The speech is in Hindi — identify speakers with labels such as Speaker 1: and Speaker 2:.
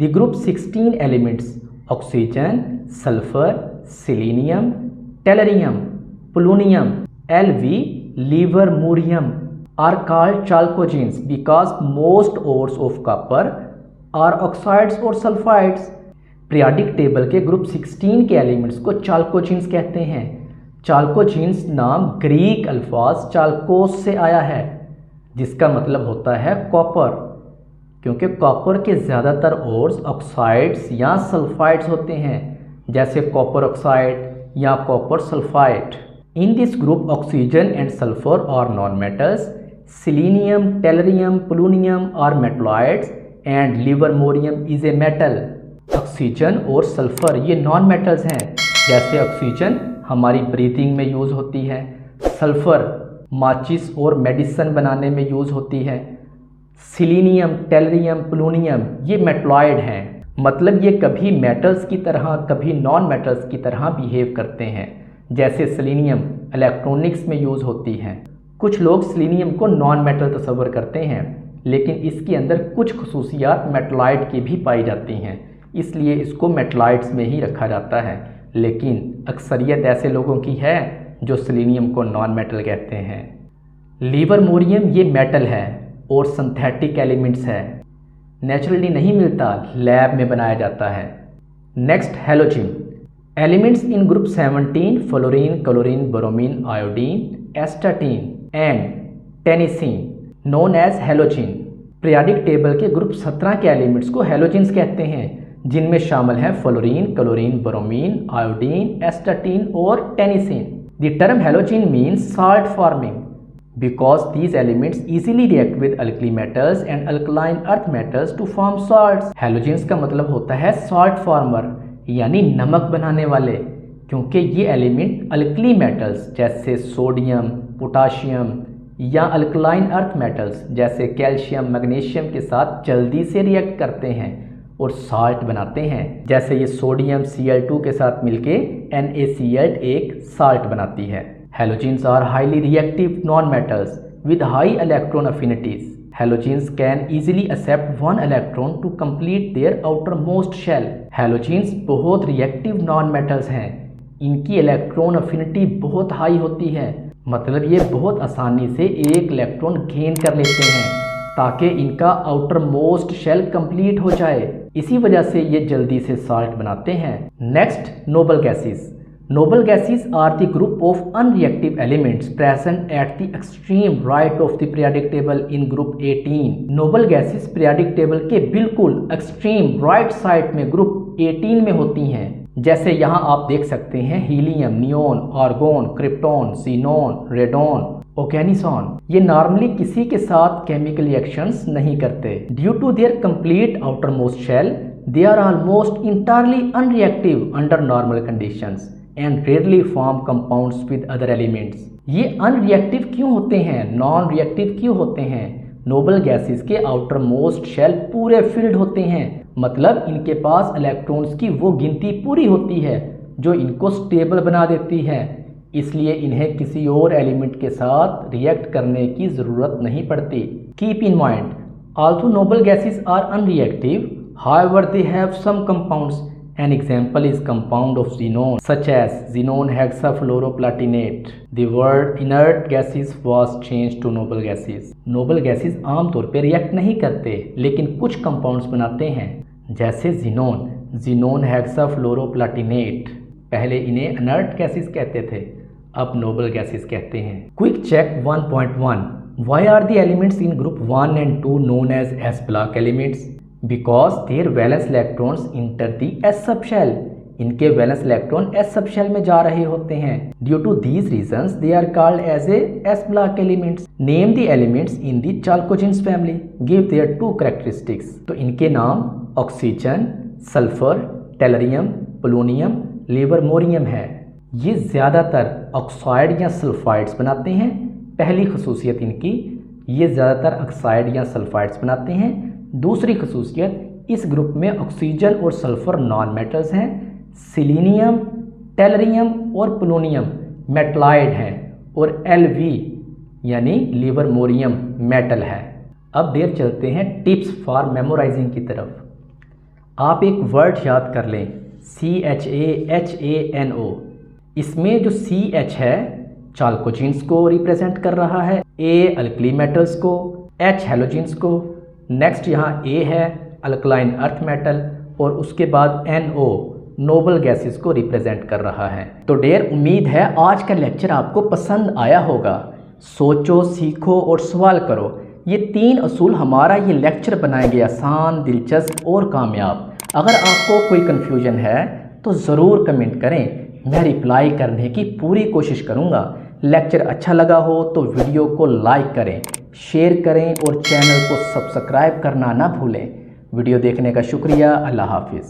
Speaker 1: The group 16 elements oxygen, sulfur, selenium, tellurium, polonium, Lv, livermorium are called chalcogenes because most ores of copper are oxides or sulfides. Periodic table के ग्रुप 16 के एलिमेंट्स को चाल्कोजीन्स कहते हैं। चाल्कोजीन्स नाम ग्रीक अल्फाज चाल्कोस से आया है जिसका मतलब होता है कॉपर, क्योंकि कॉपर के ज़्यादातर ओर्स ऑक्साइड्स या सल्फाइड्स होते हैं, जैसे कॉपर ऑक्साइड या copper sulphide. In this group oxygen and sulphur are non metals, selenium, tellurium, polonium are metalloids and livermorium is a metal. Oxygen और सल्फर ये नॉन मेटल्स हैं, जैसे ऑक्सीजन हमारी ब्रीथिंग में यूज़ होती है, सल्फर माचिस और मेडिसिन बनाने में यूज़ होती है, सेलेनियम, टेलरियम, पोलोनियम ये मेटलॉइड हैं, मतलब ये कभी मेटल्स की तरह कभी नॉन मेटल्स की तरह बिहेव करते हैं। जैसे सेलेनियम इलेक्ट्रॉनिक्स में यूज़ होती है। कुछ लोग सेलेनियम को नॉन मेटल तस्वर करते हैं, लेकिन इसके अंदर कुछ खसूसियात मेटलॉइड की भी पाई जाती हैं, इसलिए इसको मेटलॉइड्स में ही रखा जाता है। लेकिन अक्सरियत ऐसे लोगों की है जो सेलेनियम को नॉन मेटल कहते हैं। लिवरमोरियम ये मेटल है और सिंथेटिक एलिमेंट्स है, नेचुरली नहीं मिलता, लैब में बनाया जाता है। Next halogen elements in group 17 fluorine, chlorine, bromine, iodine, astatine and tennessine known as halogen. Periodic table के ग्रुप 17 के एलिमेंट्स को हैलोजेंस कहते हैं, जिनमें शामिल हैं fluorine, chlorine, bromine, iodine, astatine और tennessine. The term halogen means salt forming because these elements easily react with alkali metals and alkaline earth metals to form salts. Halogens का मतलब होता है salt former यानी नमक बनाने वाले, क्योंकि ये एलिमेंट अल्कली मेटल्स जैसे सोडियम, पोटाशियम या अल्कलाइन अर्थ मेटल्स जैसे कैल्शियम, मैग्नीशियम के साथ जल्दी से रिएक्ट करते हैं और साल्ट बनाते हैं। जैसे ये सोडियम Cl2 के साथ मिलके NaCl एक साल्ट बनाती है। Halogens are highly reactive non metals with high electron affinities. Halogens can easily accept one electron to complete their outermost shell. Halogens बहुत रिएक्टिव नॉन मेटल्स हैं, इनकी इलेक्ट्रॉन अफिनिटी बहुत हाई होती है, मतलब ये बहुत आसानी से एक इलेक्ट्रॉन गेन कर लेते हैं ताकि इनका आउटर मोस्ट शेल कंप्लीट हो जाए। इसी वजह से ये जल्दी से साल्ट बनाते हैं। Next noble gases. Noble gases are the group of unreactive elements present at the extreme right of the periodic table in group 18. Noble gases periodic table के बिल्कुल extreme right side में group 18 में होती हैं। जैसे यहाँ आप देख सकते हैं helium, neon, argon, krypton, xenon, radon, oganesson. ये नॉर्मली किसी के साथ केमिकल रिएक्शंस नहीं करते। Due to their complete outermost shell they are almost entirely unreactive under normal conditions and rarely form compounds with other elements. ये अनरिएक्टिव क्यों होते हैं, नॉन रिएक्टिव क्यों होते हैं? नोबल गैसेस के आउटर मोस्ट शेल पूरे फिल्ड होते हैं, मतलब इनके पास इलेक्ट्रॉन्स की वो गिनती पूरी होती है जो इनको स्टेबल बना देती है, इसलिए इन्हें किसी और एलिमेंट के साथ रिएक्ट करने की ज़रूरत नहीं पड़ती। Keep in mind although noble gases are unreactive, however they have some compounds. An example is compound of xenon, such as xenon hexafluoroplatinate. The word inert gases was changed to noble gases. Noble gases आमतौर पे रिएक्ट नहीं करते, लेकिन कुछ कंपाउंड्स बनाते हैं, जैसे xenon hexafluoroplatinate। पहले इन्हें inert gases कहते थे, अब noble gases कहते हैं। Quick check 1.1. Why are the elements in group 1 and 2 known as s block elements? Because their valence electrons enter the s subshell. इनके वैलेंस इलेक्ट्रॉन s सबशेल में जा रहे होते हैं। Due to these reasons, they are called as a s block elements. Name the elements in the chalcogenes family. Give their two characteristics. तो इनके नाम oxygen, sulphur, tellurium, polonium, livermorium है। ये ज़्यादातर ऑक्साइड या सल्फाइड्स बनाते हैं। पहली खसूसियत इनकी, ये ज़्यादातर ऑक्साइड या सल्फाइड्स बनाते हैं। दूसरी खसूसियत, इस ग्रुप में ऑक्सीजन और सल्फर नॉन मेटल्स हैं। सेलेनियम, टेलरियम और पोलोनियम मेटलॉइड हैं और Lv यानी लिवरमोरियम मेटल है। अब देर चलते हैं टिप्स फॉर मेमोराइजिंग की तरफ। आप एक वर्ड याद कर लें, CHAHANO। इसमें जो CH है चाल्कोजीन्स को रिप्रेजेंट कर रहा है, A अल्कली मेटल्स को, H हैलोजीन्स को, नेक्स्ट यहाँ A है अल्कलाइन अर्थ मेटल, और उसके बाद NO नोबल गैसेस को रिप्रेजेंट कर रहा है। तो डियर, उम्मीद है आज का लेक्चर आपको पसंद आया होगा। सोचो, सीखो और सवाल करो। ये 3 असूल हमारा ये लेक्चर बनाएंगे आसान, दिलचस्प और कामयाब। अगर आपको कोई कन्फ्यूजन है तो ज़रूर कमेंट करें, मैं रिप्लाई करने की पूरी कोशिश करूँगा। लेक्चर अच्छा लगा हो तो वीडियो को लाइक करें, शेयर करें और चैनल को सब्सक्राइब करना ना भूलें। वीडियो देखने का शुक्रिया। अल्लाह हाफिज़।